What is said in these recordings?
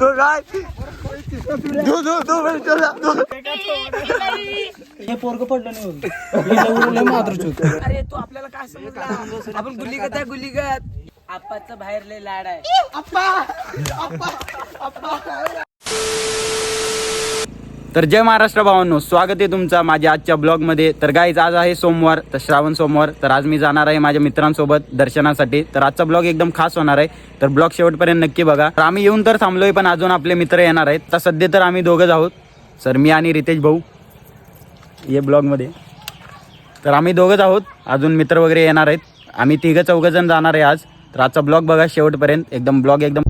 तो काय हे पोरग पडलं नाही मात्र. अरे तू आपल्याला काय समजला आपण गुलीगत आहे गुलीगत. आप्पाचं बाहेर लय लाड आहे. तर जय महाराष्ट्र भावांनो, स्वागत आहे तुमचा माझ्या आजच्या ब्लॉगमध्ये. तर गाईज आज आहे सोमवार, तर श्रावण सोमवार. तर आज मी जाणार आहे माझ्या मित्रांसोबत दर्शनासाठी. तर आजचा ब्लॉग एकदम खास होणार आहे, तर ब्लॉग शेवटपर्यंत नक्की बघा. तर आम्ही येऊन तर थांबलोय, पण अजून आपले मित्र येणार आहेत. तर सध्या तर आम्ही दोघंच आहोत, सर मी आणि रितेश भाऊ ये ब्लॉगमध्ये. तर आम्ही दोघंच आहोत, अजून मित्र वगैरे येणार आहेत. आम्ही तिघं चौघंजण जाणार आहे आज. तर आजचा ब्लॉग बघा शेवटपर्यंत, एकदम ब्लॉग एकदम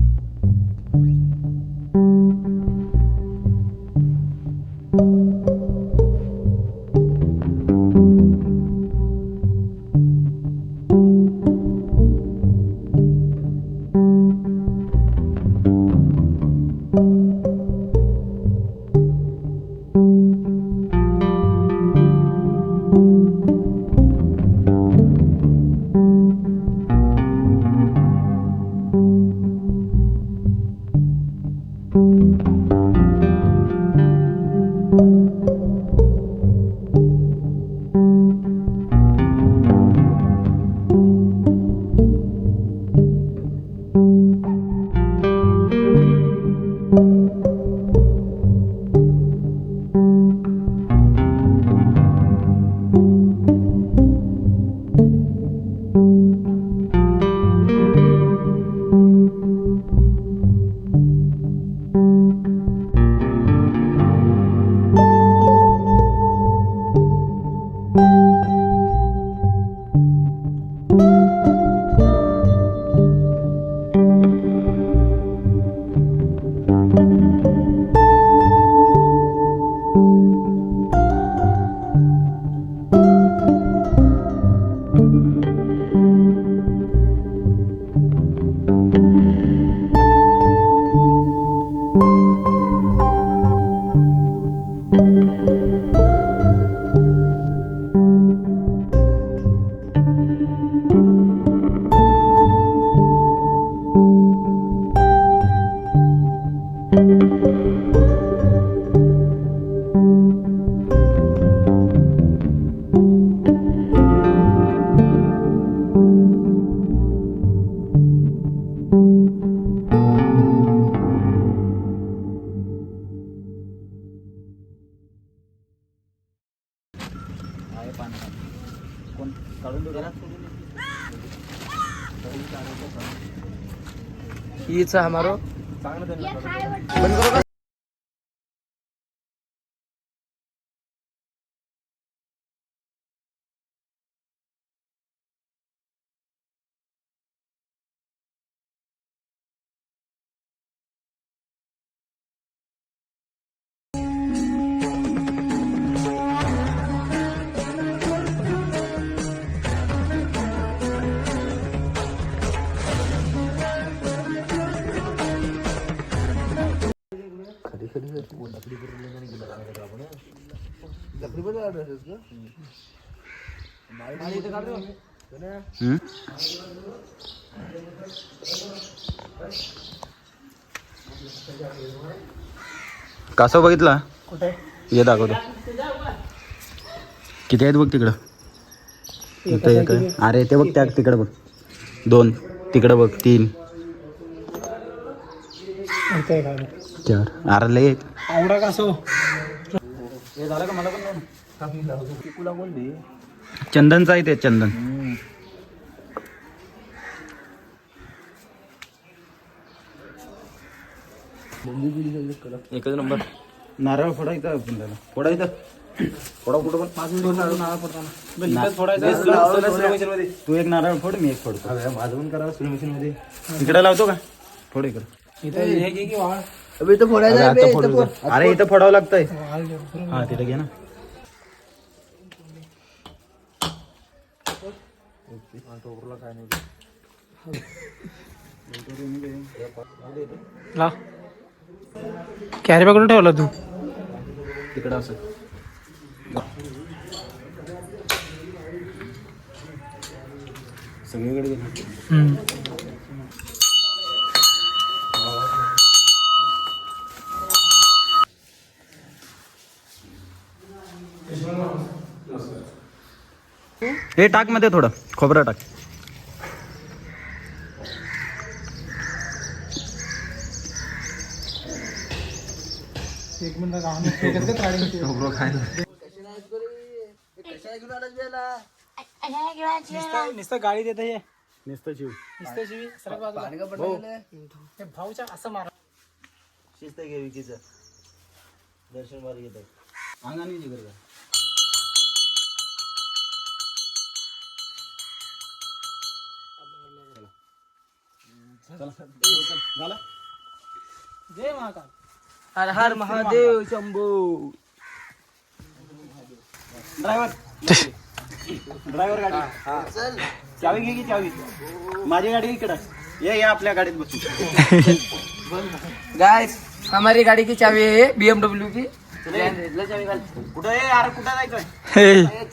हीच हमारो बंद करो. कासव बघितला? कुठे ये दाखवतो. किती आहेत बघ तिकडं. इथं एक आहे. अरे ते बघ त्या तिकडं बघ. 2 तिकडं बघ. 3 4. अरे लय आहेत. आवडा कासव. हे झालं का? मला पण बोलली चंदनचं आहे ते. चंदन एकच नंबर. नारळ फोडायचा आपण त्याला. फोडायचं फोडा कुठं पण 5 मिनिट नारळ फोडताना तू एक नारळ फोड, मी एक फोडतो. माझं पण करा स्लो मशीन मध्ये. इकडे लावतो का? फोड इकडे. अरे इथं फोडावं लागतंय. हा तिथे घे ना. कॅरी बॅग ठेवला तू तिकडं असं. सगळीकडे हे टाक मध्ये थोडं खोबरं टाक. एक मिनिट नुसतं गाडी देत हे नुसतं जीव नुसतं शिवी सरक बाजूला. हे भाऊच्या असं मारा. शिस्त घे विकीचं दर्शन मार घेत अंगाने जिगर का झाला. जय महाकाल. हर हर महादेव शंभू. ड्रायव्हर गाडी चावी घे की चावी. माझी गाडी इकडं ये आपल्या गाडीत बसू. गाइस हमारी गाड़ी की चाबी है BMW की. चाबी घाल. कुठं आहे अरे कुठं जायचं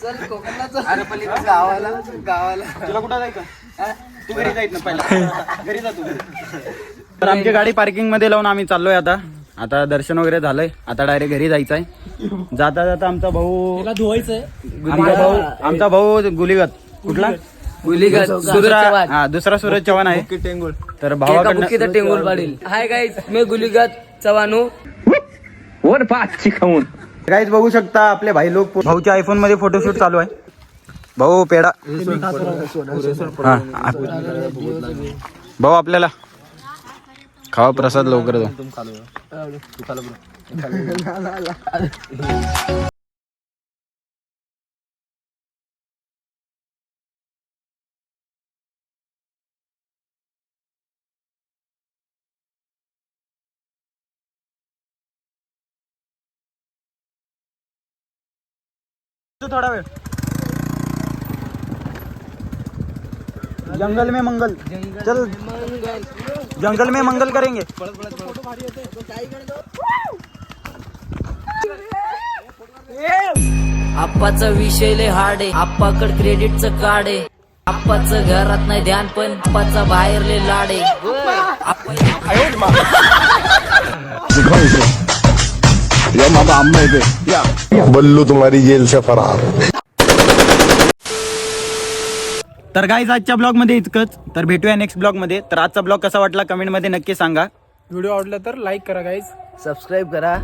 चल कोकणला चल. अरे पलीकडे गावाला तुला कुठं जायचं तू घरी जायच ना पहिला घरी जा तू घरी. तर आमची गाडी पार्किंग मध्ये लावून आम्ही चाललोय आता दर्शन वगैरे झालंय. आता डायरेक्ट घरी जायचंय. जाता जाता आमचा भाऊ त्याला धुवायचंय. आमचा भाऊ गुलीगत कुठला दुसरा सूरज चव्हाण आहे. तर भावाकडनं टेंगुल पाडील. हाय गाइस मैं गुलीगत चव्हाणू. गाईज बघू शकता आपले भाई लोक भाऊच्या आयफोन मध्ये फोटोशूट चालू आहे. भाऊ पेडा हा. भाऊ आपल्याला खावा प्रसाद लवकर जाऊ. थोडा वेळ जंगल में मंगल चल जंगल में मंगल करेंगे. आप्पाचा विषय लय हार्ड आहे. आप्पाकड क्रेडिटचं कार्ड आहे. आप्पाचं घरात नाही ध्यान पण आप्पाचा बाहेर लय लाड आहे. बल्लू तुम्हारी जेल से फरार. तर गाईज आजच्या ब्लॉग मध्ये इतकंच. तर भेटूया नेक्स्ट ब्लॉग मध्ये. तर आजचा ब्लॉग कसा वाटला कमेंट मध्ये नक्की सांगा. व्हिडिओ आवडला तर लाईक करा गाईज. सबस्क्राइब करा.